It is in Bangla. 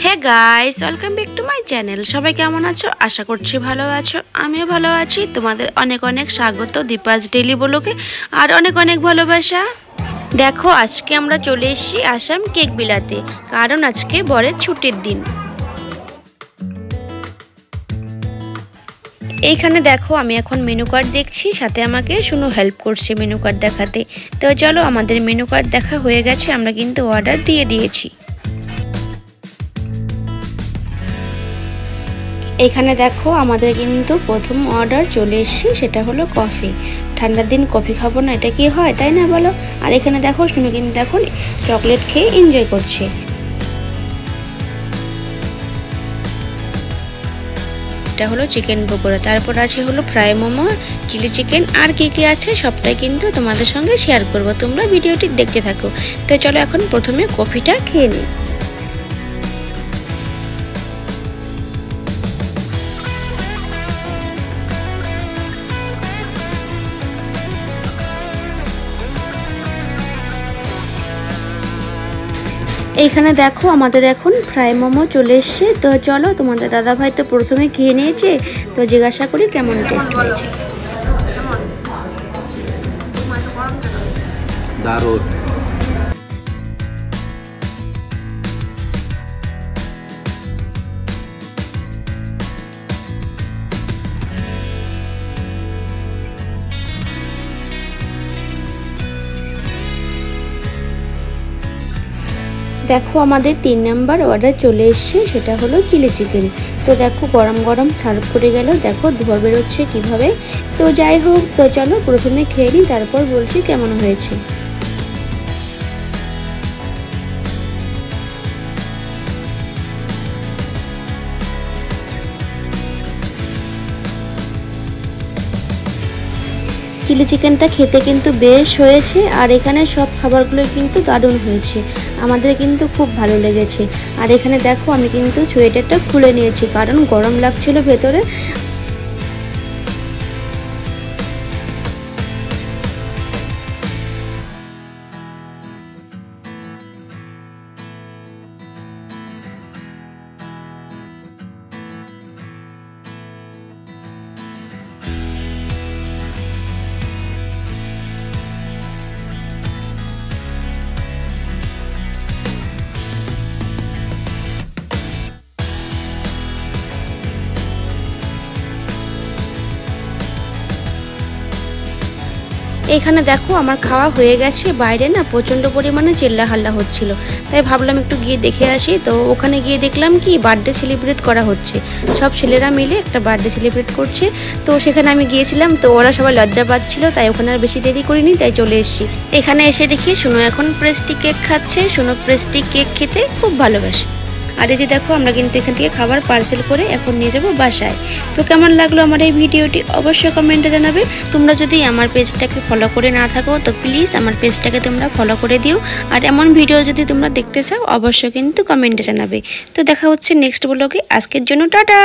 Hey guys, welcome back to my channel. সবাই কেমন আছো? আশা করছি ভালো আছো। আমিও ভালো আছি। তোমাদের অনেক অনেক স্বাগত দীপাজ ডেইলি ব্লগে আর অনেক অনেক ভালোবাসা। দেখো, আজকে আমরা চলে এসেছি আসাম কেক বিলাতে, কারণ আজকে বরের ছুটির দিন। এইখানে দেখো, আমি এখন মেনু কার্ড দেখছি, সাথে আমাকে শুনো হেল্প করছে মেনু কার্ড দেখাতে। তো চলো, আমাদের মেনু কার্ড দেখা হয়ে গেছে, আমরা কিন্তু অর্ডার দিয়ে দিয়েছি। এখানে দেখো, আমাদের কিন্তু প্রথম অর্ডার চলে এসেছে, সেটা হলো কফি। ঠান্ডার দিন কফি খাবো না, এটা কি হয়, তাই না বলো? আর এখানে দেখো, শুনো কিন্তু এখন চকলেট খেয়ে এনজয় করছে। এটা হলো চিকেন পকোড়া, তারপর আছে হলো ফ্রাই মোমো, চিলি চিকেন, আর কি কি আছে সবটাই কিন্তু তোমাদের সঙ্গে শেয়ার করব। তোমরা ভিডিওটি দেখতে থাকো। তো চলো, এখন প্রথমে কফিটা খেয়ে নিই। এইখানে দেখো, আমাদের এখন ফ্রাই মোমো চলে এসছে। তো চলো, তোমাদের দাদা ভাই তো প্রথমে খেয়ে নিয়েছে, তো জিজ্ঞাসা করি কেমন টেস্ট হয়েছে। দারুণ। দেখো, আমাদের 3 নাম্বার অর্ডার চলে এসছে, সেটা হলো চিলি চিকেন। তো দেখো, গরম গরম সার্ভ করে গেল, দেখো ধোয়া বেরোচ্ছে কিভাবে। তো যাই হোক, তো চলো প্রথমে খেয়ে নিই, তারপর বলছি কেমন হয়েছে। চিলি চিকেনটা খেতে কিন্তু বেশ হয়েছে, আর এখানে সব খাবারগুলো কিন্তু দারুণ হয়েছে, আমাদের কিন্তু খুব ভালো লেগেছে। আর এখানে দেখো, আমি কিন্তু সোয়েটারটা খুলে নিয়েছি, কারণ গরম লাগছিল ভেতরে। এখানে দেখো, আমার খাওয়া হয়ে গেছে। বাইরে না প্রচণ্ড পরিমাণে চিল্লা হাল্লা হচ্ছিল, তাই ভাবলাম একটু গিয়ে দেখে আসি। তো ওখানে গিয়ে দেখলাম কি বার্থডে সেলিব্রেট করা হচ্ছে, সব ছেলেরা মিলে একটা বার্থডে সেলিব্রেট করছে। তো সেখানে আমি গিয়েছিলাম, তো ওরা সবাই লজ্জা পাচ্ছিল, তাই ওখানে আর বেশি দেরি করিনি, তাই চলে এসেছি। এখানে এসে দেখি শুনো এখন প্রেস্টি কেক খাচ্ছে। শুনো প্রেস্টি কেক খেতে খুব ভালোবাসে। আর এই যে দেখো, আমরা কিন্তু এখান থেকে খাবার পার্সেল করে এখন নিয়ে যাব বাসায়। তো কেমন লাগলো আমার এই ভিডিওটি অবশ্যই কমেন্টে জানাবে। তোমরা যদি আমার পেজটাকে ফলো করে না থাকো, তো প্লিজ আমার পেজটাকে তোমরা ফলো করে দিও। আর এমন ভিডিও যদি তোমরা দেখতে চাও, অবশ্যই কিন্তু কমেন্টে জানাবে। তো দেখা হচ্ছে নেক্সট ব্লগে। আজকের জন্য টাটা।